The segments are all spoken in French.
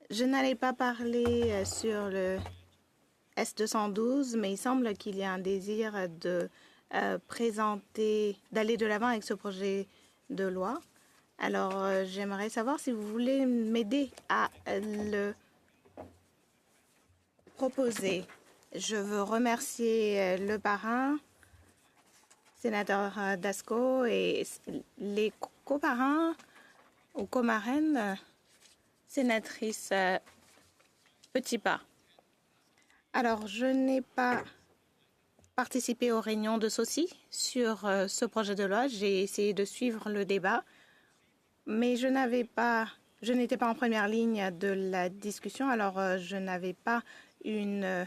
Je n'allais pas parler sur le S212, mais il semble qu'il y a un désir de d'aller de l'avant avec ce projet de loi. Alors, j'aimerais savoir si vous voulez m'aider à le proposer. Je veux remercier le parrain, sénateur Dasco, et les coparrains ou comarraines, sénatrice Petit Pas. Alors, je n'ai pas participé aux réunions de SOCI sur ce projet de loi. J'ai essayé de suivre le débat, mais je n'étais pas en première ligne de la discussion, alors je n'avais pas une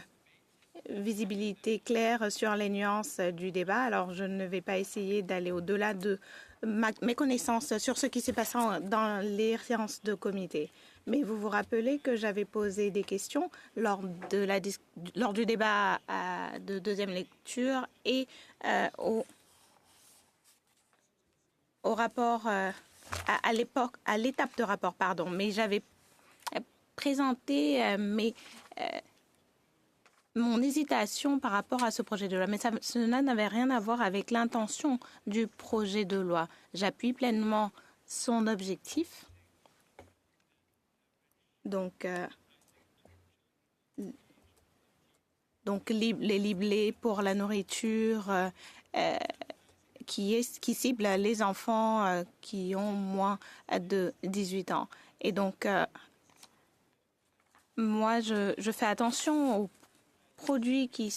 visibilité claire sur les nuances du débat. Alors, je ne vais pas essayer d'aller au-delà de mes connaissances sur ce qui s'est passé dans les séances de comité. Mais vous vous rappelez que j'avais posé des questions lors du débat de deuxième lecture et au rapport, à l'étape de rapport, pardon. Mais j'avais présenté mon hésitation par rapport à ce projet de loi. Mais cela n'avait rien à voir avec l'intention du projet de loi. J'appuie pleinement son objectif. Donc, les liblés pour la nourriture qui cible les enfants qui ont moins de 18 ans. Et donc, moi, je fais attention aux produits qui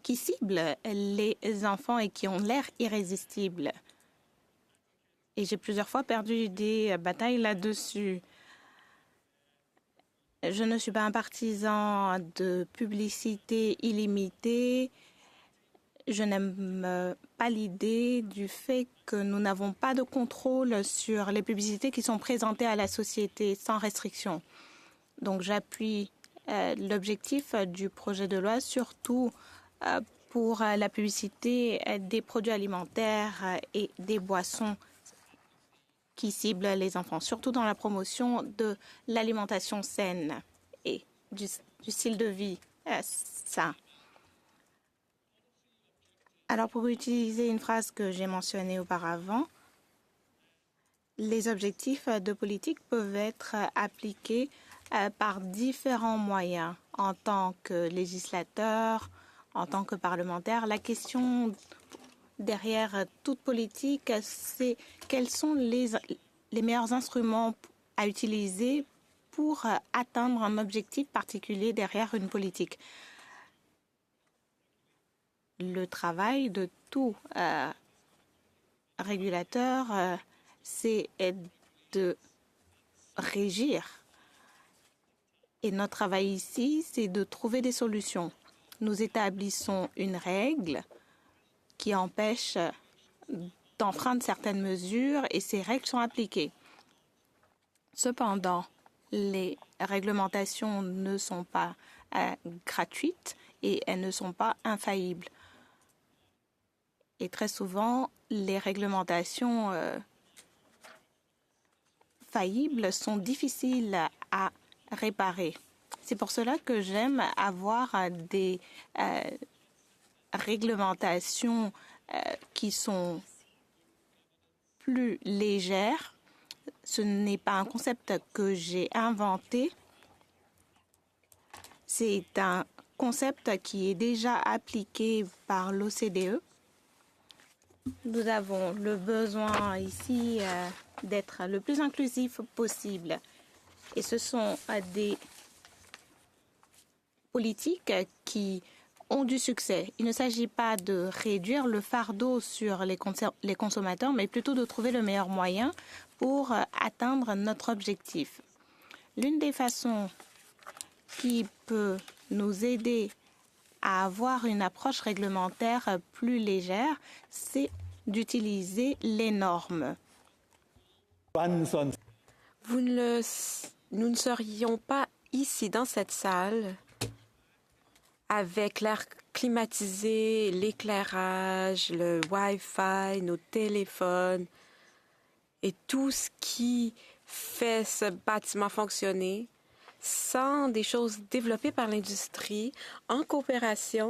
ciblent les enfants et qui ont l'air irrésistibles. Et j'ai plusieurs fois perdu des batailles là-dessus. Je ne suis pas un partisan de publicité illimitée. Je n'aime pas l'idée du fait que nous n'avons pas de contrôle sur les publicités qui sont présentées à la société sans restriction. Donc j'appuie l'objectif du projet de loi, surtout pour la publicité des produits alimentaires et des boissons qui ciblent les enfants, surtout dans la promotion de l'alimentation saine et du style de vie sain. Alors, pour utiliser une phrase que j'ai mentionnée auparavant, les objectifs de politique peuvent être appliqués par différents moyens. En tant que législateur, en tant que parlementaire, la question derrière toute politique, c'est quels sont les meilleurs instruments à utiliser pour atteindre un objectif particulier derrière une politique. Le travail de tout régulateur, c'est de régir. Et notre travail ici, c'est de trouver des solutions. Nous établissons une règle qui empêche d'enfreindre certaines mesures et ces règles sont appliquées. Cependant, les réglementations ne sont pas gratuites et elles ne sont pas infaillibles. Et très souvent, les réglementations faillibles sont difficiles à réparer. C'est pour cela que j'aime avoir des réglementations qui sont plus légères. Ce n'est pas un concept que j'ai inventé. C'est un concept qui est déjà appliqué par l'OCDE. Nous avons le besoin ici d'être le plus inclusif possible. Et ce sont des politiques qui ont du succès. Il ne s'agit pas de réduire le fardeau sur les consommateurs, mais plutôt de trouver le meilleur moyen pour atteindre notre objectif. L'une des façons qui peut nous aider à avoir une approche réglementaire plus légère, c'est d'utiliser les normes. Nous ne serions pas ici dans cette salle avec l'air climatisé, l'éclairage, le Wi-Fi, nos téléphones et tout ce qui fait ce bâtiment fonctionner sans des choses développées par l'industrie en coopération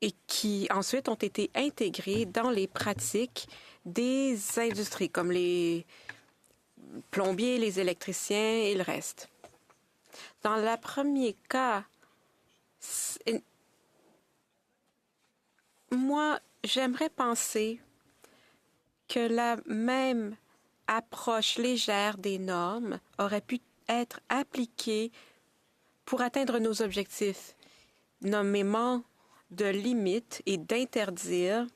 et qui ensuite ont été intégrées dans les pratiques des industries comme les plombiers, les électriciens et le reste. Dans le premier cas, moi, j'aimerais penser que la même approche légère des normes aurait pu être appliquée pour atteindre nos objectifs, nommément de limites et d'interdire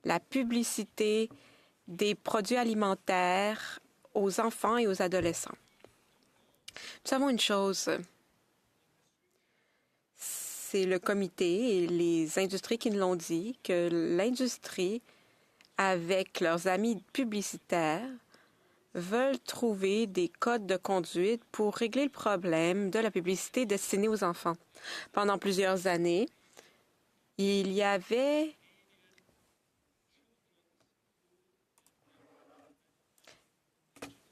la publicité des produits alimentaires aux enfants et aux adolescents. Nous savons une chose, c'est le comité et les industries qui nous l'ont dit, que l'industrie, avec leurs amis publicitaires, veulent trouver des codes de conduite pour régler le problème de la publicité destinée aux enfants. Pendant plusieurs années, il y avait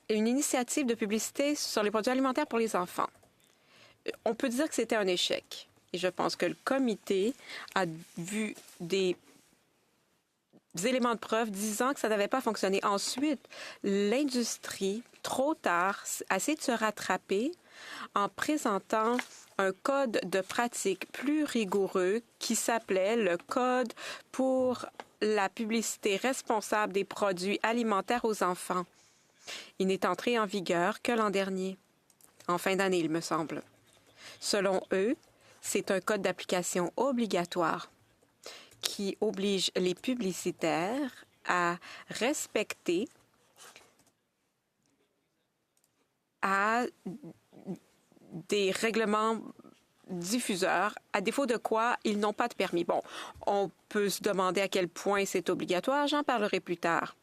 une initiative de publicité sur les produits alimentaires pour les enfants. On peut dire que c'était un échec. Et je pense que le comité a vu des éléments de preuve disant que ça n'avait pas fonctionné. Ensuite, l'industrie, trop tard, a essayé de se rattraper en présentant un code de pratique plus rigoureux qui s'appelait le Code pour la publicité responsable des produits alimentaires aux enfants. Il n'est entré en vigueur que l'an dernier, en fin d'année, il me semble. Selon eux, c'est un code d'application obligatoire qui oblige les publicitaires à respecter des règlements diffuseurs, à défaut de quoi ils n'ont pas de permis. Bon, on peut se demander à quel point c'est obligatoire, j'en parlerai plus tard.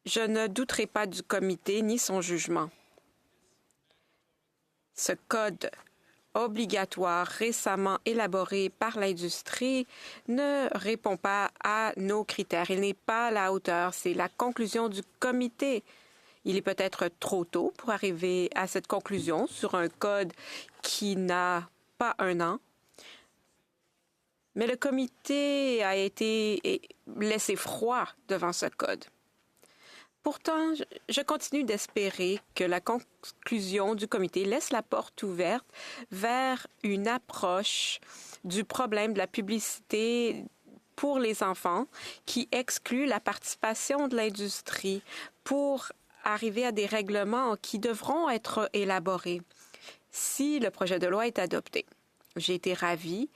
Je ne douterai pas du comité ni son jugement. Ce code obligatoire récemment élaboré par l'industrie ne répond pas à nos critères. Il n'est pas à la hauteur. C'est la conclusion du comité. Il est peut-être trop tôt pour arriver à cette conclusion sur un code qui n'a pas un an. Mais le comité a été laissé froid devant ce code. Pourtant, je continue d'espérer que la conclusion du comité laisse la porte ouverte vers une approche du problème de la publicité pour les enfants qui exclut la participation de l'industrie pour arriver à des règlements qui devront être élaborés si le projet de loi est adopté. J'ai été ravie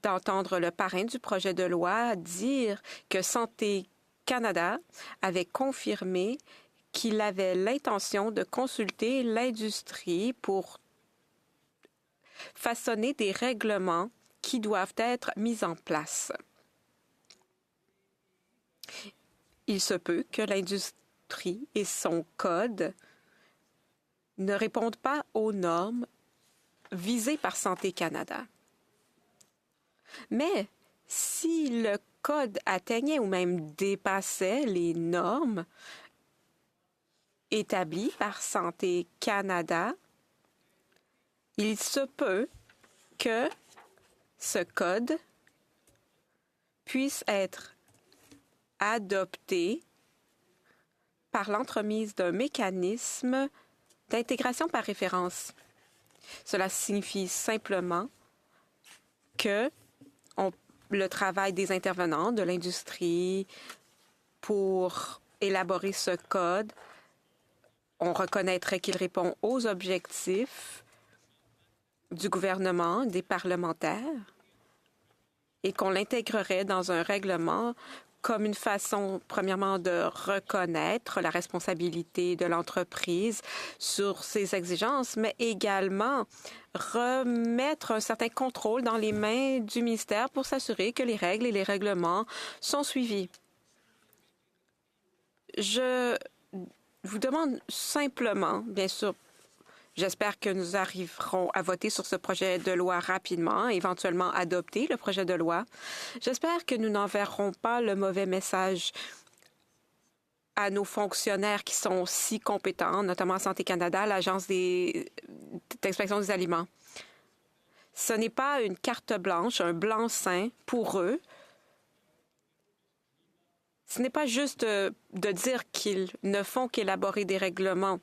d'entendre le parrain du projet de loi dire que Santé Canada avait confirmé qu'il avait l'intention de consulter l'industrie pour façonner des règlements qui doivent être mis en place. Il se peut que l'industrie et son code ne répondent pas aux normes visées par Santé Canada. Mais si le code atteignait ou même dépassait les normes établies par Santé Canada, il se peut que ce code puisse être adopté par l'entremise d'un mécanisme d'intégration par référence. Cela signifie simplement que le travail des intervenants de l'industrie pour élaborer ce code, on reconnaîtrait qu'il répond aux objectifs du gouvernement, des parlementaires, et qu'on l'intégrerait dans un règlement comme une façon, premièrement, de reconnaître la responsabilité de l'entreprise sur ses exigences, mais également remettre un certain contrôle dans les mains du ministère pour s'assurer que les règles et les règlements sont suivis. Je vous demande simplement, bien sûr, j'espère que nous arriverons à voter sur ce projet de loi rapidement, éventuellement adopter le projet de loi. J'espère que nous n'enverrons pas le mauvais message à nos fonctionnaires qui sont si compétents, notamment Santé Canada, l'Agence d'inspection des aliments. Ce n'est pas une carte blanche, un blanc-seing pour eux. Ce n'est pas juste de dire qu'ils ne font qu'élaborer des règlements.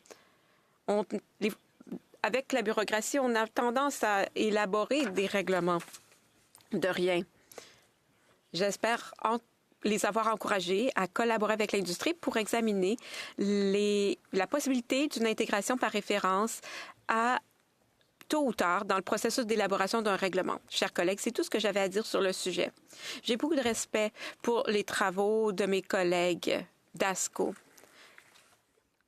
Avec la bureaucratie, on a tendance à élaborer des règlements de rien. J'espère les avoir encouragés à collaborer avec l'industrie pour examiner la possibilité d'une intégration par référence à tôt ou tard dans le processus d'élaboration d'un règlement. Chers collègues, c'est tout ce que j'avais à dire sur le sujet. J'ai beaucoup de respect pour les travaux de mes collègues d'ASCO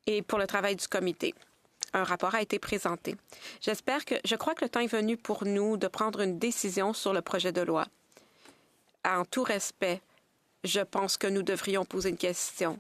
et pour le travail du comité. Un rapport a été présenté. Je crois que le temps est venu pour nous de prendre une décision sur le projet de loi. En tout respect, je pense que nous devrions poser une question.